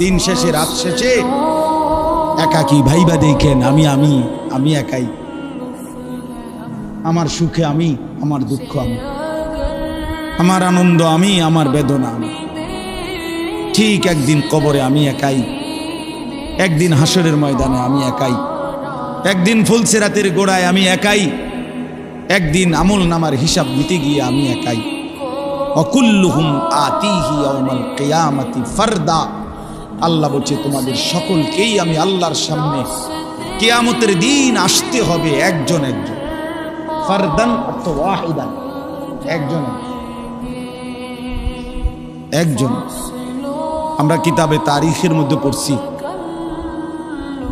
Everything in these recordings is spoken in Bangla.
দিন শেষে রাত শেষে একাকী ভাইবা দেখেন আমি একাই, আমার সুখে আমি, আমার দুঃখ আমি, আমার আনন্দ আমি, আমার বেদনা আমি। ঠিক একদিন কবরে আমি একাই, একদিন হাসরের ময়দানে আমি একাই, একদিন ফুলসিরাতের গোড়ায় আমি একাই, একদিন আমল নামার হিসাব দিতে গিয়ে আমি একাই। অকুল্লুহুম আতিহি ইয়াউমাল কিয়ামাতি ফারদা। আল্লাহ বলছে তোমাদের সকলকেই আমি আল্লাহর সামনে কিয়ামতের দিন আসতে হবে একজন একজন। ফারদান অর্থ ওয়াহিদান, একজন একজন। আমরা কিতাবে তারিখের মধ্যে পড়ছি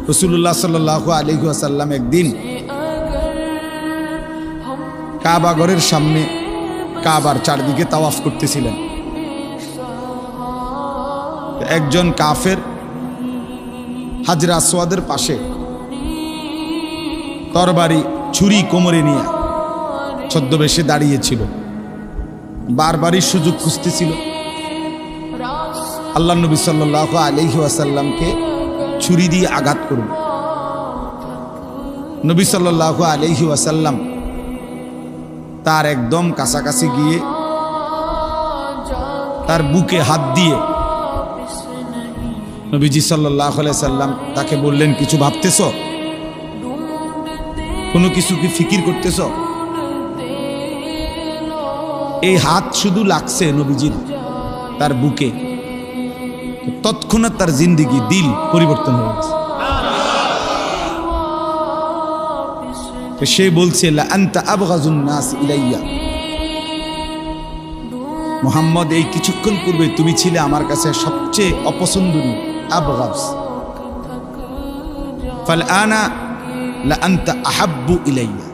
রাসূলুল্লাহ সাল্লাল্লাহু আলাইহি ওয়াসাল্লাম একদিন কাবা ঘরের সামনে কাবার চারদিকে তাওয়াফ করতেছিলেন। একজন কাফের হাজরা আসওয়াদের পাশে তরবারি ছুরি কোমরে নিয়ে ছদ্মবেশে দাঁড়িয়েছিল, বারবারই সুযোগ খুঁজতেছিল আল্লাহ নবী সাল্লাল্লাহু আলাইহি ওয়াসাল্লামকে ছুরি দিয়ে আঘাত করবে। নবী সাল্লাল্লাহু আলাইহি ওয়াসাল্লাম তার একদম কাছাকাছি গিয়ে তার বুকে হাত দিয়ে নবীজি সাল্লাল্লাহু আলাইহি সাল্লাম তাকে বললেন, কিছু ভাবতেছ? কোনো কিছু কি ফিকির করতেছ? এই হাত শুধু লাগছে নবীজির তার বুকে, তৎক্ষণাৎ তার জিন্দেগি দিল পরিবর্তন হয়ে গেছে। সে বলছে, লা আনতা আবগাজুন নাস ইলাইয়া, মুহাম্মদ এই কিছুক্ষণ পূর্বে তুমি ছিলে আমার কাছে সবচেয়ে অপছন্দনীয়। আবগাজ ফাল আনা লা আনতা আহাব্বু ইলাইয়া,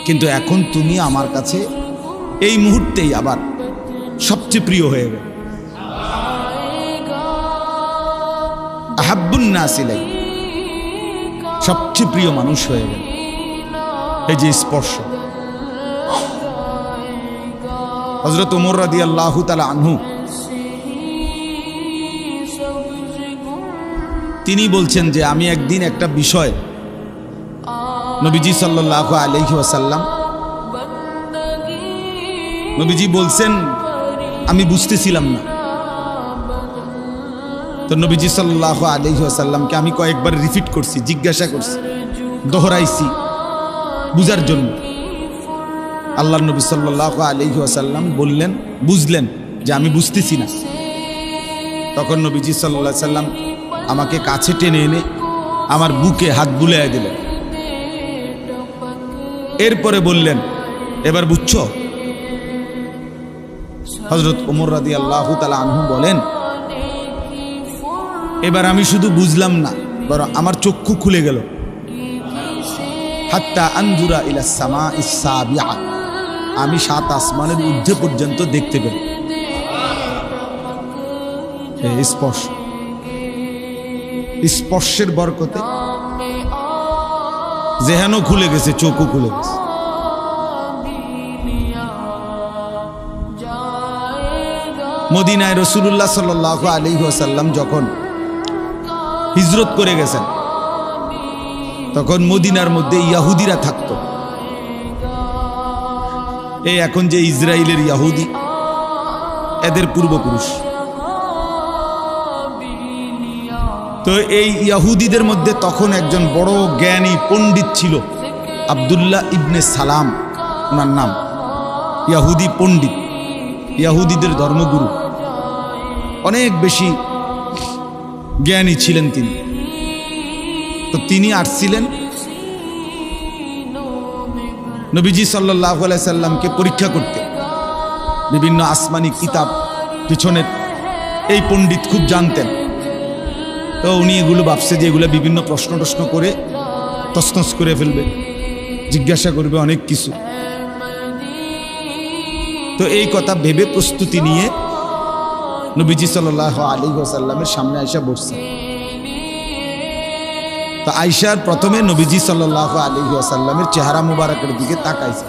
কিন্তু এখন তুমি আমার কাছে এই মুহূর্তেই আবার সবচেয়ে প্রিয় হয়ে গেল। আহাব্বুন নাস ইলাইয়া, সবচেয়ে প্রিয় মানুষ হয়ে গেল। এই যে স্পর্শ। হযরত ওমর রাদিয়াল্লাহু তাআলা আনহু তিনি বলছেন যে আমি একদিন একটা বিষয় নবীজি সাল্লাল্লাহু আলাইহি ওয়াসাল্লাম, নবীজি বলছেন আমি বুঝতেছিলাম না, তো নবীজি সাল্লাল্লাহু আলাইহি ওয়াসাল্লামকে আমি কয়েকবার রিপিট করছি, জিজ্ঞাসা করছি, দোহরাইছি বুঝার জন্য। আল্লাহর নবী সাল্লাল্লাহু আলাইহি ওয়াসাল্লাম বললেন, বুঝলেন যে আমি বুঝতেছি না। তখন নবীজি সাল্লাল্লাহু আলাইহি ওয়াসাল্লাম আমাকে কাছে টেনে এনে আমার বুকে হাত বুলাইয়া দিলেন। এরপরে বললেন, এবার বুঝছো? হযরত ওমর রাদিয়াল্লাহু তাআলা আনহু বলেন, এবার আমি শুধু বুঝলাম না, বরং আমার চক্ষু খুলে গেল। হাত্তা আনজুরা ইলা সামাইস সাবিআ, আমি 7 আসমানের ঊর্ধ্বে পর্যন্ত দেখতে পেলাম। স্পর্শ, স্পর্শের বরকতে জেহানও খুলে গেছে, চোখও খুলে গেছে। মদিনায় রাসূলুল্লাহ সাল্লাল্লাহু আলাইহি ওয়াসাল্লাম যখন হিজরত করে গেছেন, তখন মদিনার মধ্যে ইহুদিরা থাকত। এই এখন যে ইসরায়েলের ইহুদি, এদের পূর্বপুরুষ। তো এই ইহুদিদের মধ্যে তখন একজন বড় জ্ঞানী পণ্ডিত ছিল, আব্দুল্লাহ ইবনে সালাম ওনার নাম। ইহুদি পণ্ডিত, ইহুদিদের ধর্মগুরু, অনেক বেশি জ্ঞানী ছিলেন তিনি। তো তিনি আসছিলেন নবীজি সাল্লাল্লাহু আলাইহি সাল্লামকে পরীক্ষা করতে, বিভিন্ন আসমানি কিতাব পিছনের। এই পণ্ডিত খুব জানতেন, তো উনি এগুলো ভাবছে যে এগুলো বিভিন্ন প্রশ্ন করে তছনছ করে ফেলবে, জিজ্ঞাসা করবে অনেক কিছু। তো এই কথা ভেবে প্রস্তুতি নিয়ে নবীজি সাল্লাল্লাহু আলাইহি ওয়াসাল্লামের সামনে আয়েশা বসছেন। তো আয়েশার প্রথমে নবীজি সাল্লাল্লাহু আলাইহি ওয়াসাল্লামের চেহারা মুবারকের দিকে তাকাইছে,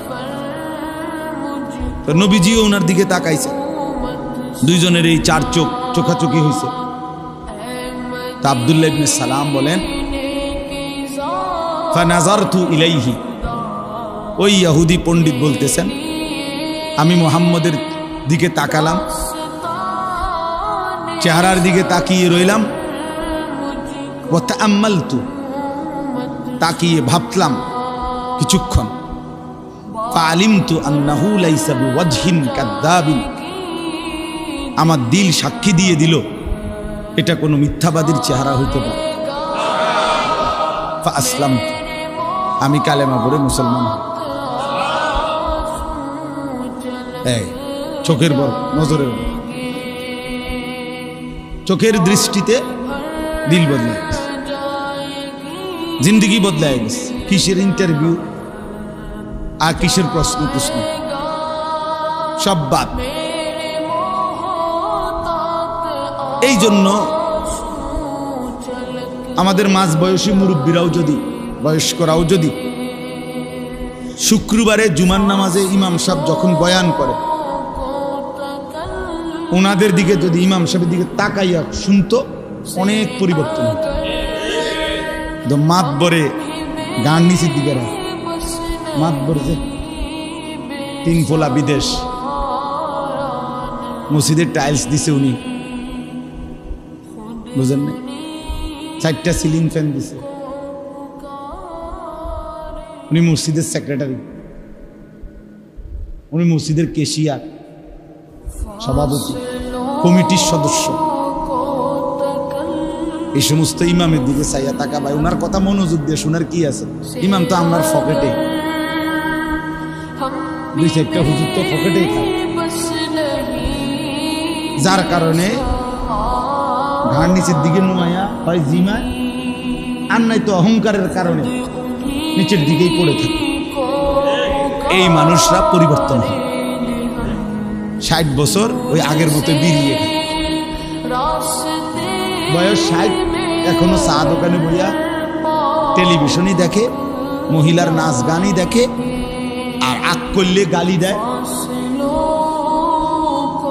তো নবীজিও ওনার দিকে তাকাইছে। দুইজনের এই 4 চোখ চোখাচোখি হয়েছে। তা আব্দুল্লাহ ইবনে সালাম বলেন, ফানাজারতু ইলাইহি, ওই ইহুদি পণ্ডিত বলতেছেন, আমি মুহাম্মদের দিকে তাকালাম, চেহারার দিকে তাকিয়ে রইলাম। ওয়া তাআম্মালতু, তাকিয়ে ভাবলাম কিছুক্ষণ। ফাআলিমতু আন্নাহু লাইসা বিওয়াজহিন কাযাবিন, আমার দিল সাক্ষী দিয়ে দিল এটা কোনো মিথ্যাবাদীর চেহারা হইতে পারে। ফাআসলামতু, আমি কালেমা পড়ে মুসলমান হই। এই চোখের বড়, নজরের বড়, চোখের দৃষ্টিতে দিল বদলায় গেছে, জিন্দগি বদলায় গেছে। কিসের ইন্টারভিউ আর কিসের প্রশ্ন সব বাদ। এই জন্য আমাদের মাঝ বয়সী মুরব্বীরাও যদি, বয়স্করাও যদি শুক্রবারে জুমার নামাজে ইমাম সাহেব যখন বয়ান করে, ওনাদের দিকে যদি ইমাম সাহেবের দিকে তাকাইয়া শুনতো, অনেক পরিবর্তন হতো। মাত বরে গান নিচের দিকে রাখে, মাত বরে যে 3 ফোলা বিদেশ, মসজিদের টাইলস দিছে উনি, বুঝেন না, 4টা সিলিং ফ্যান দিছে উনি, মসজিদের সেক্রেটারি, উনি মসজিদের কেশিয়ার, সভাপতি, কমিটির সদস্য। এই সমস্ত ইমামের দিকে চাইয়া তাকা ভাই, ওনার কথা মনোযোগ দিয়ে শোনার কি আছে? ইমাম তো আপনার পকেটে, 2-4টা হুজুর তো পকেটেই থাকে, যার কারণে ঘাড় নিচের দিকে নুমাইয়া হয় জিমায়, আর নাই তো অহংকারের কারণে নিচের দিকেই পড়ে থাকে। এই মানুষরা পরিবর্তন হয়, 60 বছর ওই আগের মতো বিরিয়ে খায়, বয়স 60, এখনো চা দোকানে বইয়া টেলিভিশনই দেখে, মহিলার নাচ গানই দেখে, আর আগ করলে গালি দেয়,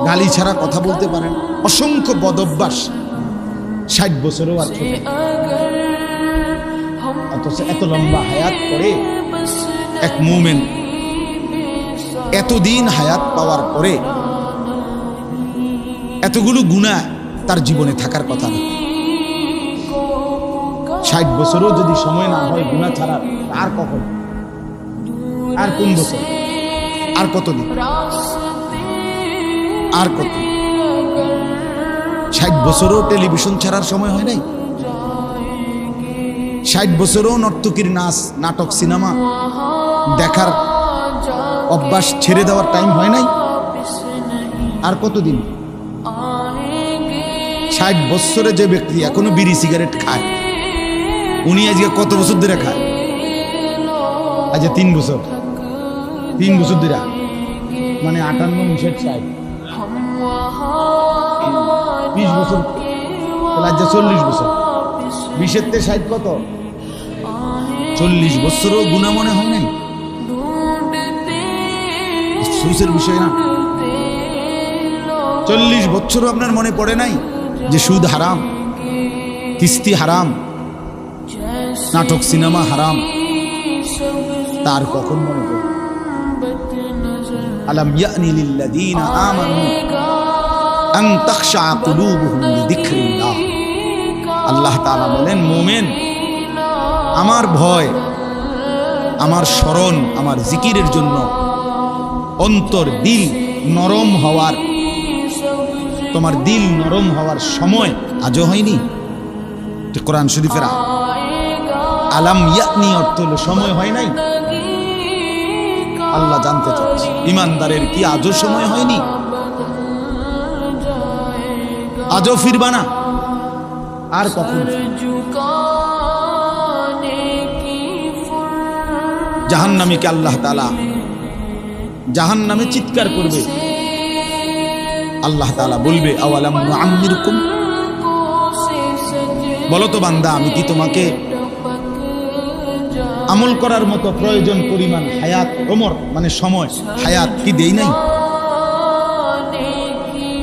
গালি ছাড়া কথা বলতে পারেন। অসংখ্য বদভ্যাস, 60 বছরও আর ছোট, অথচ এত লম্বা হায়াত পরে এক মুমিন এতদিন হায়াত পাওয়ার পরে এতগুলো গুনাহ তার জীবনে থাকার কথা না। 60 বছরও যদি সময় না হয় গুনাহ ছাড়ার, আর কখন, আর কোন বছর, আর কতদিন, আর কত? 60 বছরও টেলিভিশন ছাড়ার সময় হয় নাই, 60 বছরও নর্তকীর নাচ, নাটক, সিনেমা দেখার অভ্যাস ছেড়ে দেওয়ার টাইম হয় নাই, আর কতদিন? 60 বছরে যে ব্যক্তি এখনো বিড়ি সিগারেট খায়, উনি আজকে কত বছর ধরে খায়? আজ 3 বছর, 3 বছর ধরে, মানে 58, 59, 60, 20 বছর, আজ 40 বছর, 20-এর থেকে 60 কত? 40 বছরও গুনাহ মনে হয় নাই। সুসের বিষয় না, 40 বছরও আপনার মনে পড়ে নাই যে সুদ হারাম, কিস্তি হারাম, নাটক সিনেমা হারাম, তার কখন মনে পড়ে? আলাম ইয়ানি লিল্লাযীনা আমানু আন তাখশা কুলুবুহুম লিযিকরিল্লাহ। আল্লাহ তাআলা বলেন, মুমিন, আমার ভয়, আমার স্মরণ, আমার জিকিরের জন্য অন্তর, দিল নরম হওয়ার, তোমার দিল নরম হওয়ার সময় আজও হয়নি? কোরআন শরীফের আলাম ইয়ানি অর্থ হলো সময় হয় নাই। আল্লাহ জানতে চাচ্ছে, ইমানদারের কি আজও সময় হয়নি? আজও ফিরবা না? আর কখন? জাহান্নামীকে আল্লাহ তাআলা জাহান্নামে চিৎকার করবে, আল্লাহ তাআলা বলবে, আওয়ালাম নুআম্মিরকুম, বলো তো বান্দা, আমি কি তোমাকে আমল করার মতো প্রয়োজন পরিমাণ হায়াত, ওমর মানে সময়, হায়াত কি দেই নাই?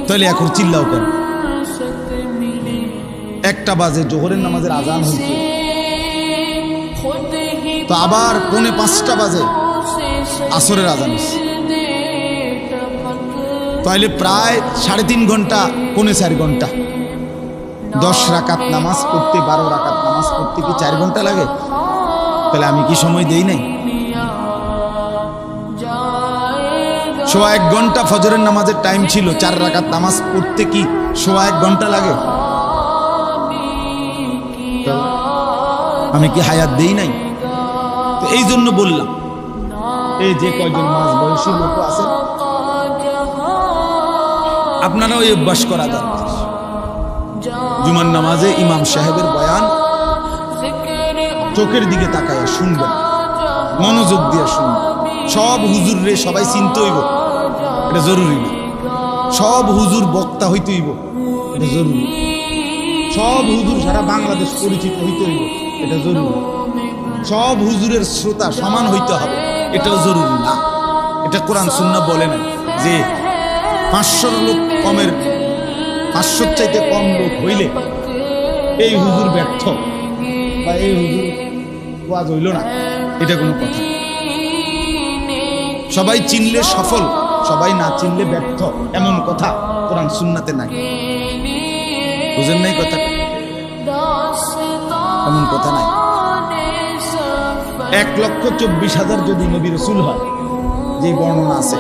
তাহলে এখন চিল্লাও কেন? 1টা বাজে জোহরের নামাজের আজান হয়েছে, তো আবার 4:45 বাজে আসরের আজান হয়েছে, তাহলে প্রায় 3.5 ঘন্টা 4.5 ঘন্টা। 10 রাকাত নামাজ পড়তে 12 রাকাত নামাজ পড়তে কি 4 ঘন্টা লাগে? তাহলে আমি কি সময় দেই নাই? 1.25 ঘন্টা ফজরের নামাজের টাইম ছিল, 4 রাকাত নামাজ পড়তে কি 1.25 ঘন্টা লাগে? আমি কি হায়াত দেই নাই? তো এই জন্য বললাম, এই যে কয়জন মাঝ বয়সী লোক আছে আপনারা ওই অভ্যাস করা দরকার। জুমার নামাজে ইমাম সাহেবের বয়ান চোখের দিকে তাকায়া শুনবেন, মনোযোগ দিয়ে শুনবেন। সব হুজুর রে সবাই চিনতে হইব এটা জরুরি না, সব হুজুর বক্তা হইতে হইব এটা জরুরি, সব হুজুর সারা বাংলাদেশ পরিচিত হইতে হইব এটা জরুরি, সব হুজুরের শ্রোতা সমান হইতে হবে এটাও জরুরি না। এটা কোরআন সুন্নাহ বলে না যে 500 লোক কমের 500 চাইতে কম লোক হইলে এই হুজুর ব্যর্থ বা এই হুজুর ওয়াজ হইল না, এটা কোনো কথা। সবাই চিনলে সফল, সবাই না চিনলে ব্যর্থ, এমন কথা কোরআন সুন্নাতে নাই। বুঝেন নাই কথাটা? এমন কথা নাই। 1,24,000 যদি নবী রাসূল হয়, যে বর্ণনা আছে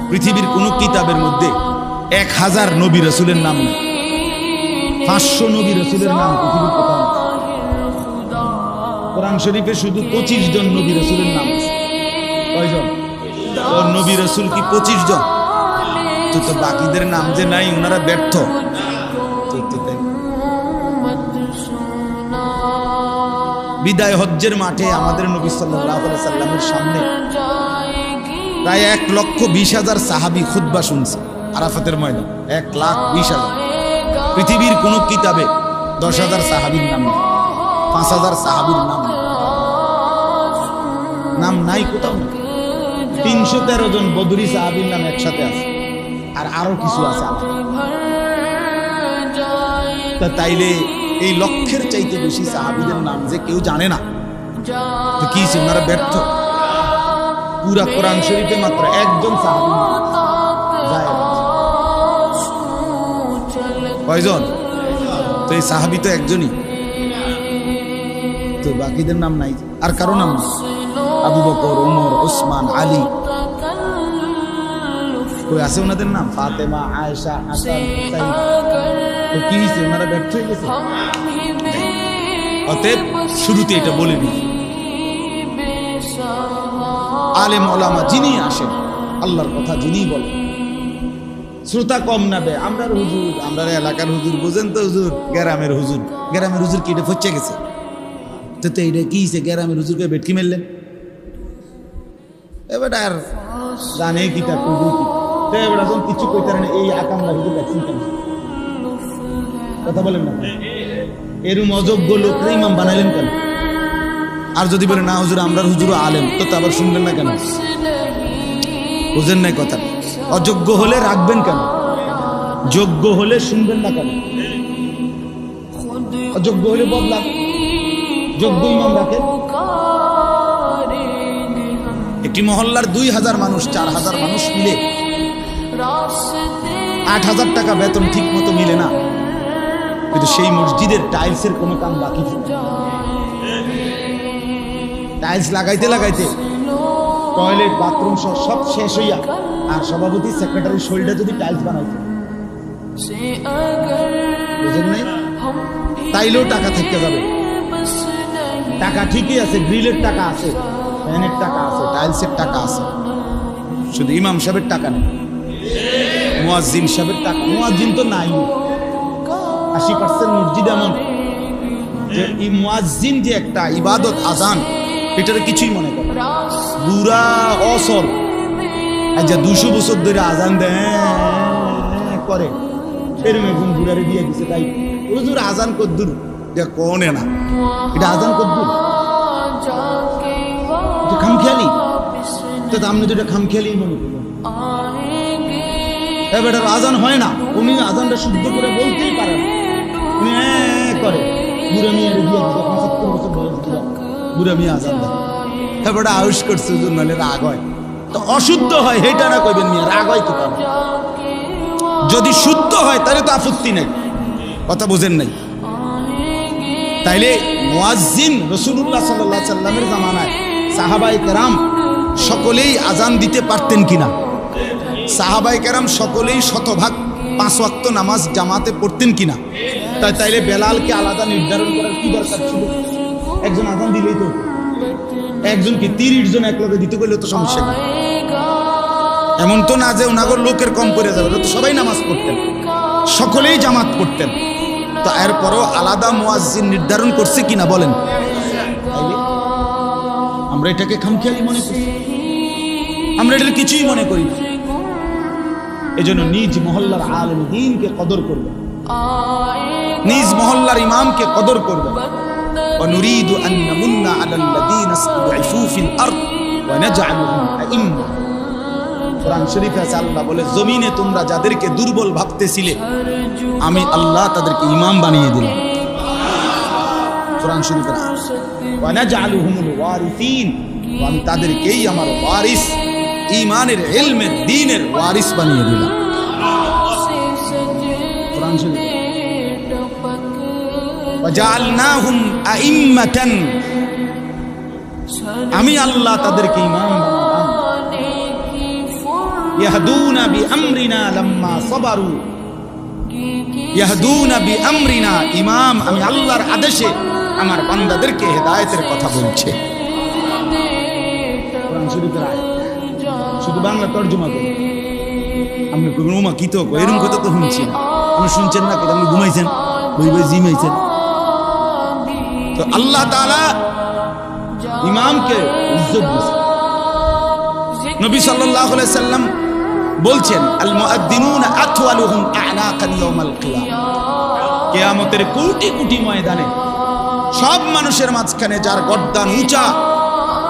পৃথিবীর কোন কিতাবের মধ্যে 1000 নবী রাসূলের নাম নেই, 500 নবী রাসূলের নাম পৃথিবীর কোথাও নেই। কোরআন শরীফে শুধু 25 জন নবী রাসূলের নাম আছে। কয়জন? ওর নবী রাসূল কি 25 জন? তো বাকিদের নাম যে নাই, ওনারা ব্যর্থ। বিদায় হজ্জের মাঠে আমাদের নবী সাল্লাল্লাহু আলাইহি সাল্লামের সামনে প্রায় 1,20,000 সাহাবী খুতবা শুনছে আরাফাতের ময়দান। 1,20,000। পৃথিবীর কোন কিতাবে 10,000 সাহাবীর নাম নেই, 5,000 সাহাবীর নাম নাই কোথাও। 313 জন বদরি সাহাবীর নাম একসাথে আছে, আর আরো কিছু আছে। তা তাইলে এই লক্ষের চাইতে বেশি সাহাবীদের নাম যে কেউ জানে না, তো কি ওনারা ব্যর্থ? পুরা কোরআন শরীফে মাত্র একজন সাহাবী কয়জন? তো এই সাহাবী তো একজনই, তো বাকিদের নাম নাই, আর কারো নাম নেই। আবু বকর, ওমর, ওসমান, আলী, কই আছে ওনাদের নাম? ফাতেমা, আয়েশা, হাসান, হুসাইন। তো কি হয়েছে? ওনারা ব্যর্থ হয়ে গেছে। অতএব শুরুতে এটা বলে দিই, আলেম ওলামা যিনি আসেন, আল্লাহর কথা যিনি বলেন, শ্রোতা কম নাবে। আমরা হুজুর, আমরা এলাকার হুজুর, বুঝেন তো হুজুর, গ্রামের হুজুর। গ্রামের হুজুর কি এটা ফচ্ছে গেছে? তো এইটা কি হয়েছে? গ্রামের হুজুরকে বেটকি মেললেন, এবার আর জানে কিটা করবো কি, তো এবার এখন কিছু কইতে না। এই আকামরা হুজুর দেখছেন কেন? কথা বলেন না, এরম অযোগ্য লোকরা ইমাম বানাইলেন কেন? আর যদি বলে না হুজুর আমরা হুজুরও আলেম, তো আবার শুনবেন না কেন? বুঝেন নাই কথা? অযোগ্য হলে রাখবেন কেন? যোগ্য হলে শুনবেন না কেন? অযোগ্য হলে বদলান, যোগ্য ইমাম রাখেন। একটি মহল্লার 2,000 মানুষ, 4,000 মানুষ মিলে 8,000 টাকা বেতন ঠিক মতো মিলে না, কিন্তু সেই মসজিদের টাইলসের কোনো কাম বাকি থাকে। টাইলস লাগাইতে লাগাইতে টয়লেট, বাথরুম সব শেষ হইয়া, আর সভাপতি সেক্রেটারি শরীরটা যদি টাইলস বানাইতে, বুঝেন নাই? তাইলেও টাকা থাকতে যাবে। টাকা ঠিকই আছে, গ্রিলের টাকা আছে, ফ্যানের টাকা আছে, টাইলসের টাকা আছে, শুধু ইমাম সাহেবের টাকা নেই, মুয়াজ্জিন সাহেবের টাকা। মুয়াজ্জিন তো নাই। 80% মসজিদ এমন যে এই মুয়াজ্জিন যে একটা ইবাদত, আজান, এটার কিছুই মনে করে বুড়া অসল। আচ্ছা 200 বছর ধরে আজান দেয় করে, এরকম একজন বুড়ারে দিয়ে দিছে। তাই হুজুর আজান কদ্দুর কোনে না, এটা আজান কদ্দুর, এটা খামখেয়ালি। তো আপনি তো এটা খামখেয়ালি মনে করবেন। এবার আজান হয় না, উনি আজানটা শুদ্ধ করে বলতেই পারেন, উনি বুড়া মিয়ার দিয়ে দিত 75 বছর বয়স ছিল বুড়া মিয়া আজান দেয় তারপরে আউশ করছে হুজুর নালে রাগ হয় তো অশুদ্ধ হয় হেটা না কইবেন মিয়া রাগ হয় কি কারণ যদি শুদ্ধ হয় তাহলে তো আপত্তি নাই কথা বুঝেন নাই তাইলে মুয়াজ্জিন রাসূলুল্লাহ সাল্লাল্লাহু আলাইহি সাল্লামের জামানায় সাহাবায়ে কেরাম সকলেই আজান দিতে পারতেন কিনা সাহাবায়ে কেরাম সকলেই শতভাগ 5 ওয়াক্ত নামাজ জামাতে পড়তেন কিনা তাইলে বেলালকে আলাদা নির্ধারণ করার কি দরকার ছিল একজন আজান দিলেই তো একজন কি 30 জন একলগে দিতে গেলে তো সমস্যা নেই এমন তো না যে ওনাগর লোকের কম পড়ে যাবে তো সবাই নামাজ পড়তেন সকলেই জামাত পড়তেন তো এরপরও আলাদা মুয়াজ্জিন নির্ধারণ করছে কিনা বলেন আমরা এটাকে খামখেয়ালি মনে করি আমরা এটা কিছুই মনে করি না এজন্য নিজ মহল্লার আলেম দ্বীনকে কদর করবেন নিজ মহল্লার ইমামকে কদর করবেন ونريد أن نمن على الذين استضعفوا في الأرض ونجعلهم أئمة কোরআন শরীফে আছে আল্লাহ বলে জমিনে তোমরা যাদেরকে দুর্বল ভাবতেছিলে আমি আল্লাহ তাদেরকে ইমাম বানিয়ে দিলাম কোরআন শরীফে ওয়ানাজআলুহুমুল ওয়ারিসিন আমি তাদেরকেই আমার ওয়ারিস ঈমানের ইলমের দ্বীনের ওয়ারিস বানিয়ে দিলাম কোরআন শরীফে ওয়াজআলনাহুম আইম্মাতান আমি আল্লাহ তাদেরকে ইমাম বানালাম ইয়াহদুনা বিআমরিনা লাম্মা সাবারু ইয়াহদুনা বিআমরিনা ইমাম আমি আল্লাহর আদেশে আমার বান্দাদেরকে হেদায়েতের কথা বলছে কোরআন শরীফের আয়াত শুধু বাংলা তরজমা করে আপনি ঘুমা কি তো এরকম কথা তো শুনছেন আপনি শুনছেন না আপনি ঘুমাইছেন বই বই জিমাইছেন তো আল্লাহ তাআলা ইমামকে ইজ্জত দিয়েছেন নবী সাল্লাল্লাহু আলাইহি সাল্লাম বলছেন আল মুআদ্দিনুনা আতওয়ালুহুম আ'নাকান ইয়াউমাল কিয়ামah কিয়ামতের কোটি কোটি ময়দানে সব মানুষের মাঝখানে যার গর্দান উঁচা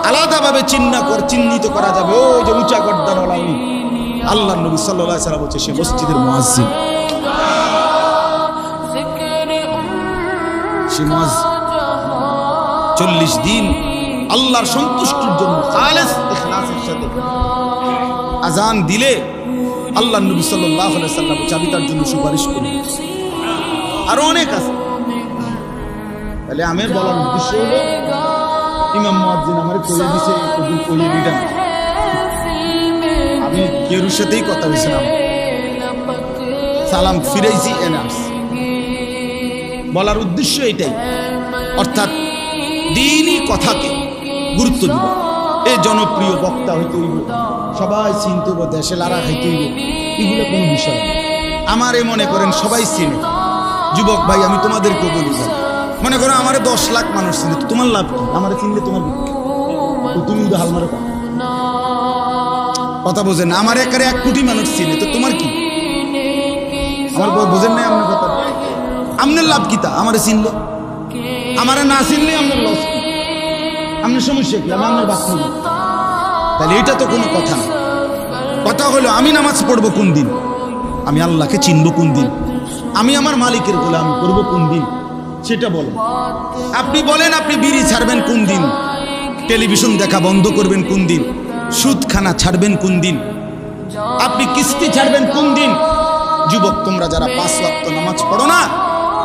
আলাদাভাবে চিহ্নিত করা যাবে ওই যে উঁচা গর্দানওয়ালা উনি আল্লাহর নবী সাল্লাল্লাহু আলাইহি সাল্লাম বলছে সে মসজিদের মুয়াজ্জিন সে মুয়াজ্জিন 40 দিন আল্লাহর সন্তুষ্টির জন্য খালেস ইখলাসের সাথে আজান দিলে আল্লাহর নবী সাল্লাল্লাহু আলাইহি সাল্লাম চাবি তার জন্য সুপারিশ করবেন আরো অনেক আছে তাহলে আমি বলার উদ্দেশ্য হলো ইমাম মুয়াজ্জিন আমার কইয়ে দিছে একদিন কইয়ে দিলেন আমি কেরুর সাথেই কথা বলছিলাম সালাম ফিরাইছি এনাস বলার উদ্দেশ্য এটাই অর্থাৎ দ্বীনি কথাকে গুরুত্ব দিব এই জনপ্রিয় বক্তা হইতে হইব সবাই চিনতে হইব দেশে লারা খাইতে হইব এগুলো কোনো বিষয় না আমারে মনে করেন সবাই চিনে যুবক ভাই আমি তোমাদেরকে বলি ভাই মনে করো আমারে 10 লাখ মানুষ চিনে তো তোমার লাভ কি আমারে চিনলে তোমার তো তুমি উদাহাল মারে কথা বোঝেন না আমার একারে 1 কোটি মানুষ চিনে তো তোমার কি আমার বোঝেন না আপনার কথা আপনার লাভ কি তা আমারে চিনলে আমারে না চিনলে আপনার লস কি আপনার সমস্যা কি আমি আপনার বাচ্চা তাহলে এটা তো কোনো কথা না কথা হলো আমি নামাজ পড়বো কোন দিন আমি আল্লাহকে চিনবো কোন দিন আমি আমার মালিকের গোলামি করব কোন দিন সেটা বলেন আপনি বলেন আপনি বিড়ি ছাড়বেন কোন দিন টেলিভিশন দেখা বন্ধ করবেন কোন দিন সুদখানা ছাড়বেন কোন দিন আপনি কিস্তি ছাড়বেন কোন দিন যুবক তোমরা যারা 5 ওয়াক্ত নামাজ পড়ো না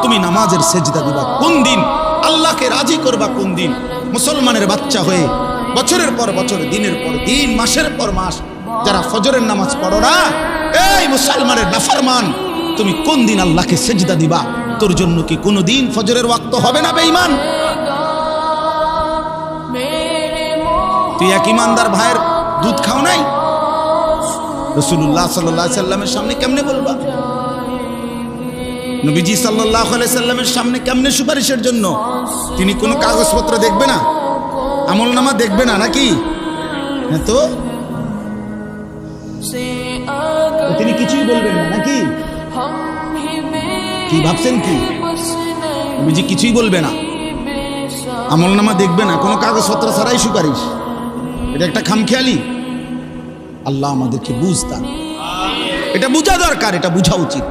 তুমি নামাজের সেজদা দিবা কোন দিন আল্লাহকে রাজি করবা কোন দিন মুসলমানের বাচ্চা হয়ে বছরের পর বছর দিনের পর দিন মাসের পর মাস যারা ফজরের নামাজ পড়ো না এই মুসলমানের নাফরমান তুমি কোন দিন আল্লাহকে সেজদা দিবা তোর জন্য কি কোনো দিন ফজরের ওয়াক্ত হবে না বেঈমান তুই এক ইমানদার ভাইয়ের দুধ খাও নাই রাসূলুল্লাহ সাল্লাল্লাহু আলাইহি সাল্লামের সামনে কেমনে বলবা নবীজি সাল্লাল্লাহু আলাইহি সাল্লামের সামনে কেমনে সুপারিশের জন্য তিনি কোনো কাগজপত্র দেখবে না আমলনামা দেখবে না নাকি হ্যাঁ তো তিনি কিছুই বলবেন না নাকি কি ভাবছেন কি নবীজি কিছুই বলবে না আমলনামা দেখবে না কোনো কাগজপত্র ছাড়াই সুপারিশ এটা একটা খামখেয়ালি আল্লাহ আমাদেরকে বুঝতাম এটা বোঝা দরকার এটা বোঝা উচিত